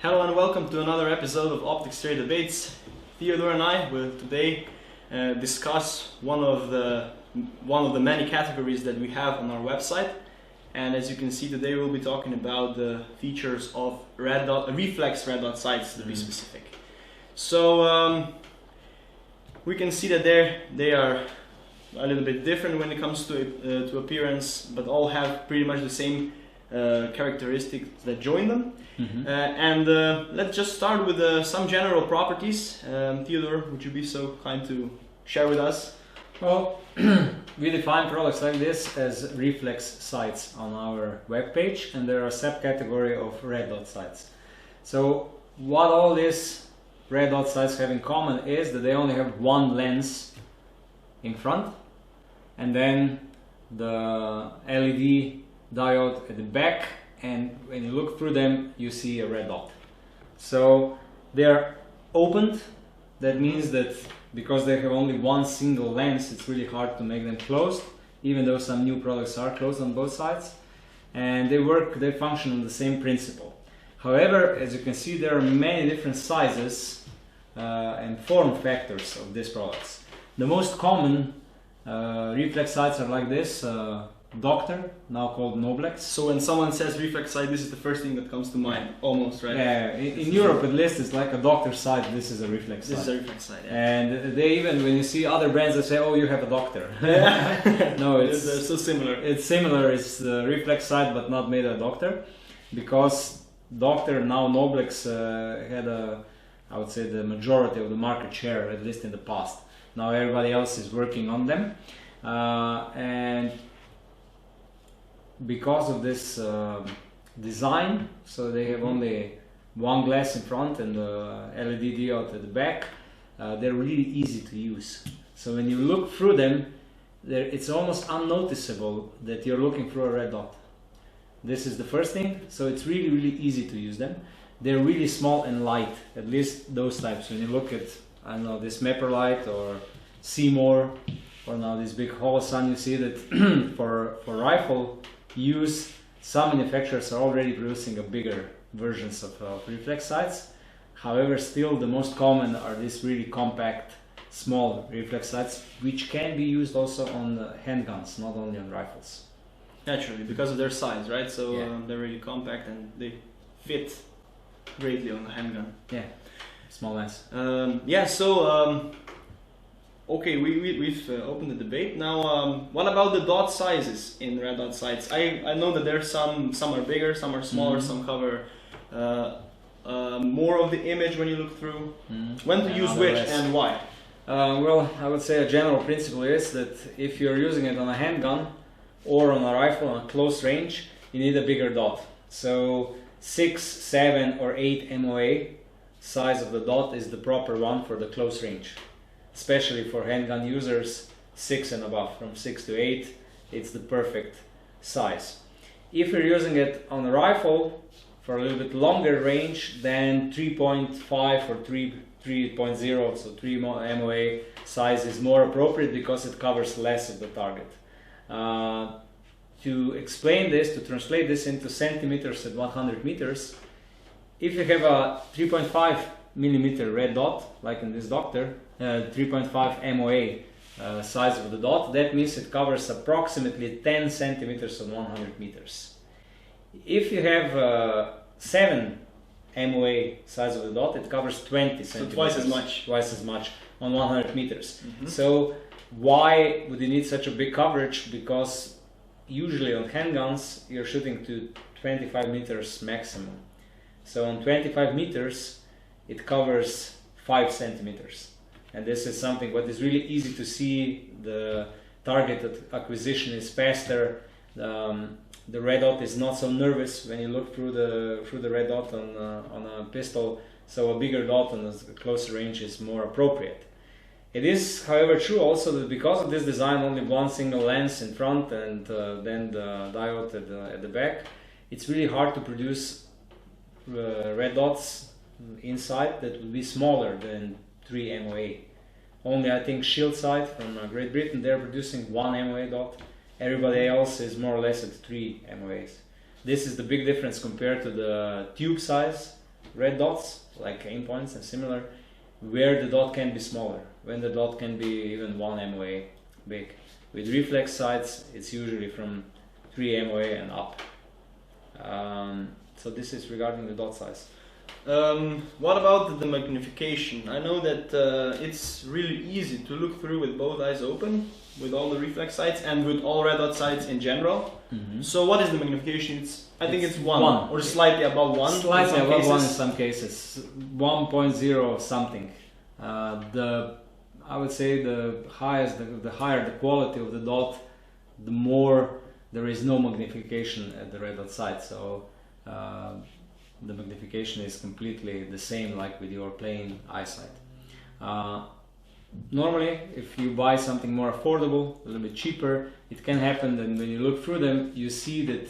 Hello and welcome to another episode of Optics Trade Debates. Theodore and I will today discuss one of the many categories that we have on our website. And as you can see today, we'll be talking about the features of reflex red dot sights, to be specific. So we can see that they are a little bit different when it comes to appearance, but all have pretty much the same characteristics that join them. Let's just start with some general properties. Theodore, would you be so kind to share with us? Well, we define products like this as reflex sights on our webpage, and there are a subcategory of red dot sights. So what all these red dot sights have in common is that they only have one lens in front, and then the LED diode at the back, and when you look through them you see a red dot. So they are opened. That means that because they have only one single lens, it's really hard to make them closed, even though some new products are closed on both sides. And they function on the same principle. However, as you can see, there are many different sizes and form factors of these products. The most common reflex sights are like this. Doctor, now called Noblex. So when someone says reflex sight, this is the first thing that comes to mind, almost, right? Yeah, in Europe at least it's like a doctor sight, this is a reflex sight. This is a reflex sight, yeah. And they even, when you see other brands, they say, oh, you have a doctor. No, they're so similar. It's similar, it's a reflex sight but not made a doctor, because doctor, now Noblex, had I would say the majority of the market share, at least in the past. Now everybody else is working on them. And because of this design, so they have only one glass in front and the LED diode at the back, they're really easy to use. So when you look through them, it's almost unnoticeable that you're looking through a red dot. This is the first thing, so it's really easy to use them. They're really small and light, at least those types. When you look at, I don't know, this Mapper Light or Seymour, or now this big Holosun, you see that for rifle use, some manufacturers are already producing a bigger versions of reflex sights. However, still the most common are these really compact, small reflex sights, which can be used also on handguns, not only on rifles. Naturally, because of their size, right? So Yeah. they're really compact and they fit greatly on the handgun. Yeah, small lens. Okay, we've opened the debate. Now, what about the dot sizes in red dot sights? I know that there's some are bigger, some are smaller, some cover more of the image when you look through. When to use which and why? Well, I would say a general principle is that if you're using it on a handgun or on a rifle on a close range, you need a bigger dot. So 6, 7 or 8 MOA size of the dot is the proper one for the close range. Especially for handgun users, 6 and above. From 6 to 8, it's the perfect size. If you're using it on a rifle for a little bit longer range, then 3.5 or 3.0, so 3 MOA size is more appropriate because it covers less of the target. To explain this, to translate this into centimeters at 100 meters, if you have a 3.5 millimeter red dot, like in this Doctor, 3.5 MOA size of the dot, that means it covers approximately 10 centimeters on 100 meters. If you have 7 MOA size of the dot, it covers 20 centimeters. So twice as much. Twice as much on 100 meters. So why would you need such a big coverage? Because usually on handguns you're shooting to 25 meters maximum. So on 25 meters it covers 5 centimeters. And this is something what is really easy to see. The target acquisition is faster. The red dot is not so nervous when you look through the red dot on a pistol. So a bigger dot on a closer range is more appropriate. It is, however, true also that because of this design, only one single lens in front and then the diode at the back, it's really hard to produce red dots inside that would be smaller than 3 MOA. Only I think Shield Sight from Great Britain, they're producing 1 MOA dot. Everybody else is more or less at 3 MOAs. This is the big difference compared to the tube size red dots, like aim points and similar, where the dot can be smaller, when the dot can be even 1 MOA big. With reflex sights, it's usually from 3 MOA and up. So this is regarding the dot size. What about the magnification? I know that it's really easy to look through with both eyes open, with all the reflex sights and with all red dot sights in general. So what is the magnification? I think it's 1 or slightly above 1. Slightly above 1 in some cases, 1.0 something. I would say the higher the quality of the dot, the more there is no magnification at the red dot side. So the magnification is completely the same like with your plain eyesight. Normally, if you buy something more affordable, a little bit cheaper, it can happen that when you look through them, you see that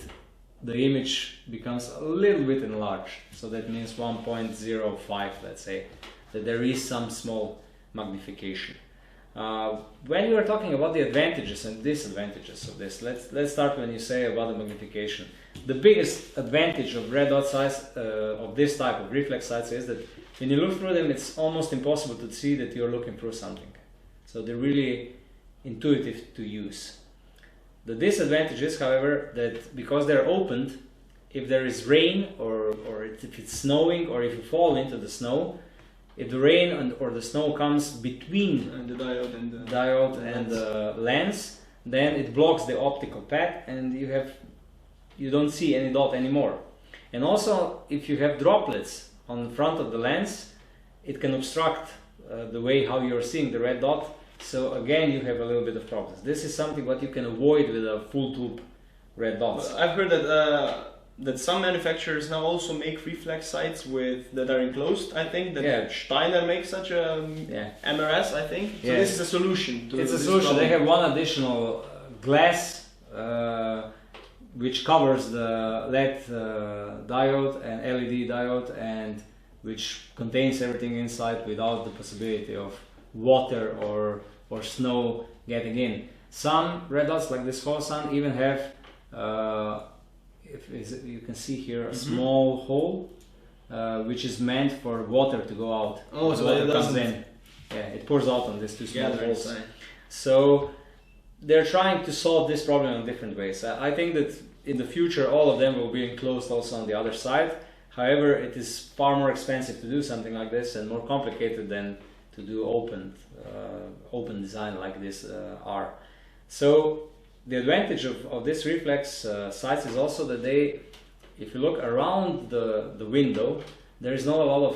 the image becomes a little bit enlarged. So that means 1.05, let's say, that there is some small magnification. When you are talking about the advantages and disadvantages of this, let's start when you say about the magnification. The biggest advantage of red dot sights, of this type of reflex sights, is that when you look through them, it's almost impossible to see that you're looking through something. So they're really intuitive to use. The disadvantage is, however, that because they're opened, if there is rain or if it's snowing or if you fall into the snow, if the rain or the snow comes between the diode and the lens, then it blocks the optical path and you don't see any dot anymore. And also, if you have droplets on the front of the lens, it can obstruct the way how you're seeing the red dot. So again, you have a little bit of problems. This is something what you can avoid with a full tube red dots. I've heard that some manufacturers now also make reflex sights that are enclosed. I think that Steiner makes such a MRS, I think. So this is a solution. It's a solution. They have one additional glass which covers the LED diode and LED diode, and which contains everything inside without the possibility of water or snow getting in. Some red dots like this Hosan even have you can see here a small hole which is meant for water to go out. Oh, so water it comes in. Yeah, it pours out on these two small holes. Inside. So they're trying to solve this problem in different ways. I think that in the future all of them will be enclosed also on the other side. However, it is far more expensive to do something like this and more complicated than to do open design like this are. So the advantage of this reflex sights is also that if you look around the window, there is not a lot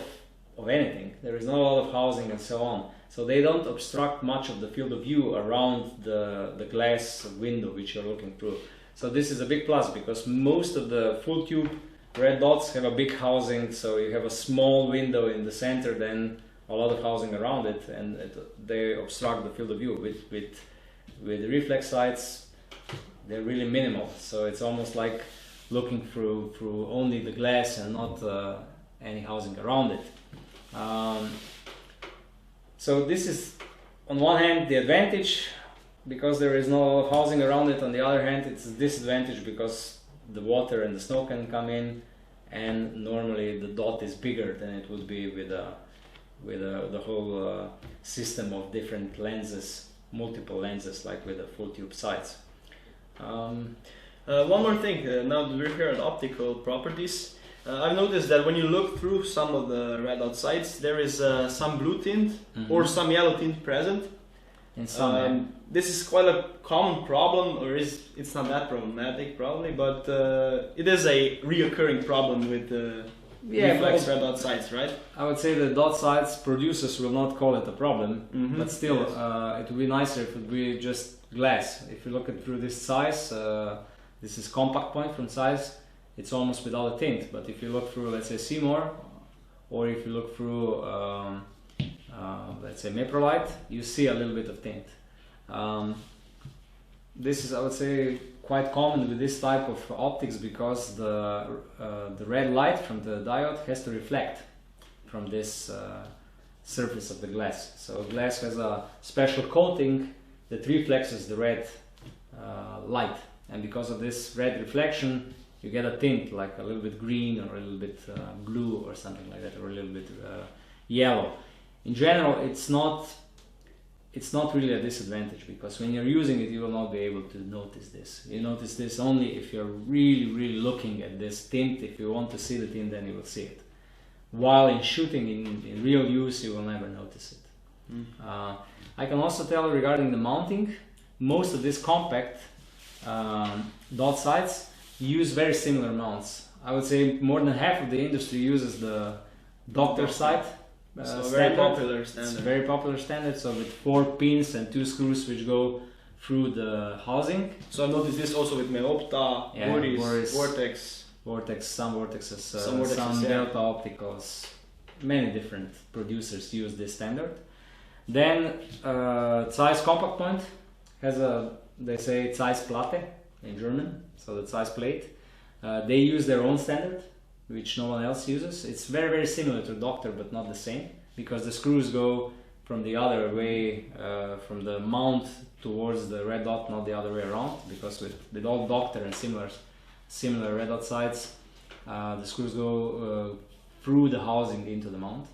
of anything. There is not a lot of housing and so on. So they don't obstruct much of the field of view around the glass window which you're looking through. So this is a big plus, because most of the full tube red dots have a big housing, so you have a small window in the center, then a lot of housing around it, and they obstruct the field of view. With reflex sights, they're really minimal, so it's almost like looking through only the glass and not any housing around it. So this is on one hand the advantage, because there is no housing around it. On the other hand, it's a disadvantage because the water and the snow can come in, and normally the dot is bigger than it would be with the whole system of different lenses, multiple lenses, like with the full tube sights. One more thing, now that we're here at Optical Properties, I've noticed that when you look through some of the red dot sights, there is some blue tint or some yellow tint present. In some, this is quite a common problem, or it's not that problematic probably, but it is a reoccurring problem with reflex red dot sights, right? I would say the dot sights producers will not call it a problem, but still, it would be nicer if it would be just glass. If you look at through this size, this is compact point from size, it's almost without a tint. But if you look through, let's say, Seymour, or if you look through let's say Maprolite, you see a little bit of tint. This is, I would say, quite common with this type of optics, because the red light from the diode has to reflect from this surface of the glass. So glass has a special coating that reflects the red light, and because of this red reflection, you get a tint like a little bit green or a little bit blue or something like that, or a little bit yellow. In general, it's not really a disadvantage, because when you're using it, you will not be able to notice this. You notice this only if you're really looking at this tint. If you want to see the tint, then you will see it. While in shooting, in real use, you will never notice it. I can also tell regarding the mounting, most of these compact dot sights use very similar mounts. I would say more than half of the industry uses the doctor sight. So very popular standard. It's a very popular standard. So with 4 pins and 2 screws which go through the housing. So I noticed this also with my Opta, Boris, Vortex. Some Vortexes, some Delta Opticals. Many different producers use this standard. Then Zeiss Compact Point has they say Zeiss Platte in German, so the Zeiss plate. They use their own standard, which no one else uses. It's very similar to Doctor, but not the same, because the screws go from the other way, from the mount towards the red dot, not the other way around, because with all Doctor and similar red dot sights, the screws go through the housing into the mount.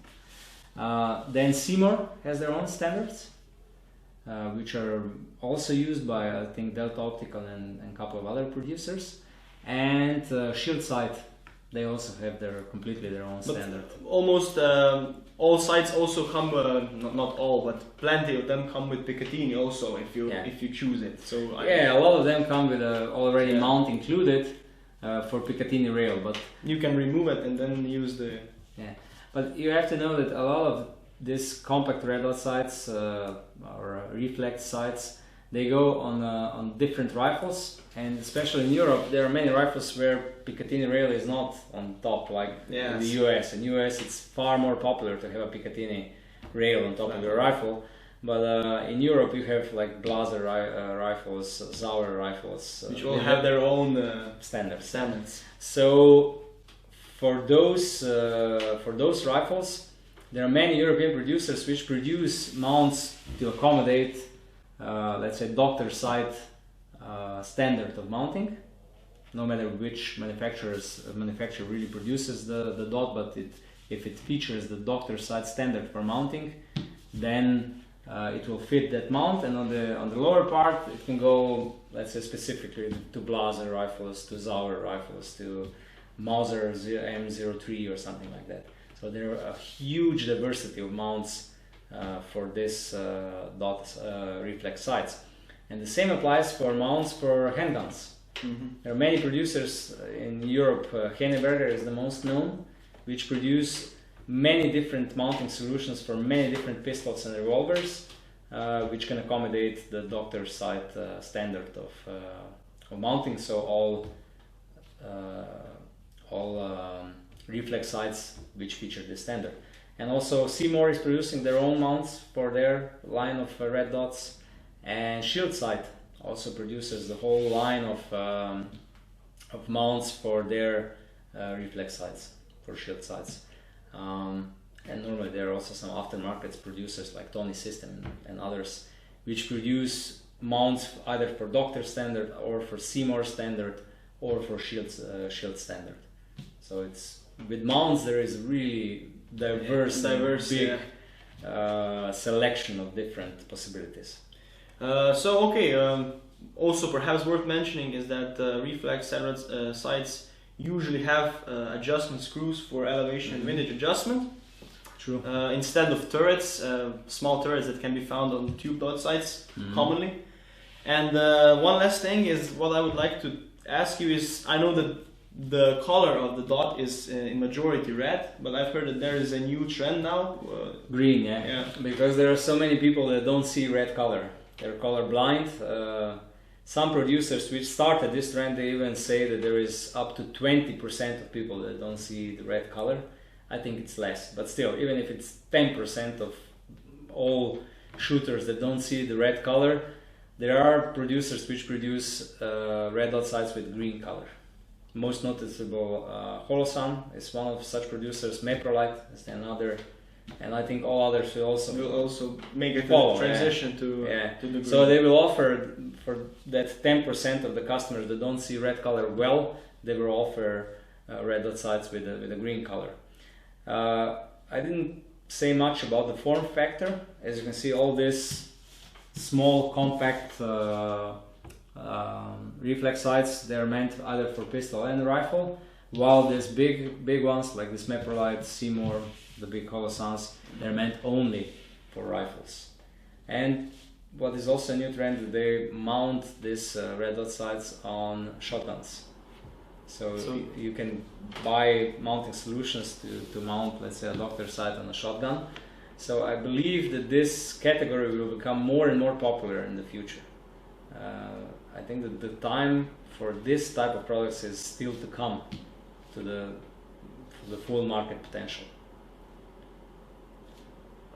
Then Seymour has their own standards, which are also used by, I think, Delta Optical and a couple of other producers. And Shield Sight, they also have completely their own standard. Almost all sites also come, not all, but plenty of them come with Picatinny also, if you choose it. So a lot of them come with already mount included for Picatinny rail, but you can remove it and then use the. Yeah, but you have to know that a lot of these compact red dot sights or reflex sights, they go on different rifles, and especially in Europe, there are many rifles where Picatinny rail is not on top, like in the US. In US, it's far more popular to have a Picatinny rail on top of your rifle, but in Europe, you have like Blaser rifles, Sauer rifles, which all have their own standards. So for those rifles, there are many European producers which produce mounts to accommodate, let's say, doctor sight standard of mounting. No matter which manufacturer really produces the dot, but if it features the doctor sight standard for mounting, then it will fit that mount. And on the lower part, it can go, let's say, specifically to Blaser rifles, to Sauer rifles, to Mauser M03 or something like that. So there are a huge diversity of mounts for this dot reflex sights. And the same applies for mounts for handguns. There are many producers in Europe. Henneberger is the most known, which produce many different mounting solutions for many different pistols and revolvers, which can accommodate the doctor sight standard of mounting. So all reflex sights which feature this standard. And also Seymour is producing their own mounts for their line of red dots, and Shield Sight also produces the whole line of mounts for their reflex sights, for shield sights. And normally there are also some aftermarket producers like Tony System and others which produce mounts either for Doctor standard or for Seymour standard or for Shield standard. So it's with mounts there is really diverse big selection of different possibilities. Also perhaps worth mentioning is that reflex sights usually have adjustment screws for elevation and windage adjustment. True. Instead of turrets, small turrets that can be found on tube dot sights commonly. And one last thing is what I would like to ask you is, I know that the color of the dot is in majority red, but I've heard that there is a new trend now. Green, yeah. Because there are so many people that don't see red color. They're color blind. Some producers which started this trend, they even say that there is up to 20% of people that don't see the red color. I think it's less, but still, even if it's 10% of all shooters that don't see the red color, there are producers which produce red dot sights with green color. Most noticeable, Holosun is one of such producers. Maprolite is another, and I think all others will also make a transition to the green. So they will offer for that 10% of the customers that don't see red color well, they will offer red dot sights with a green color. I didn't say much about the form factor. As you can see, all this small compact reflex sights, they're meant either for pistol and rifle, while these big ones like this Meprolite, Seymour, the big Holosans, they're meant only for rifles. And what is also a new trend is they mount these red dot sights on shotguns. So you can buy mounting solutions to mount, let's say, a doctor sight on a shotgun. So I believe that this category will become more and more popular in the future. I think that the time for this type of products is still to come to the full market potential.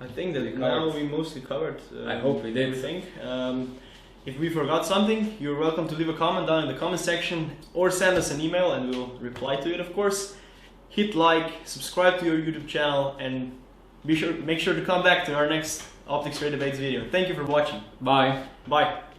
I think that now we mostly covered. I hope we did. Everything. If we forgot something, you're welcome to leave a comment down in the comment section or send us an email and we'll reply to it, of course. Hit like, subscribe to your YouTube channel, and make sure to come back to our next Optics Trade Debates video. Thank you for watching. Bye. Bye.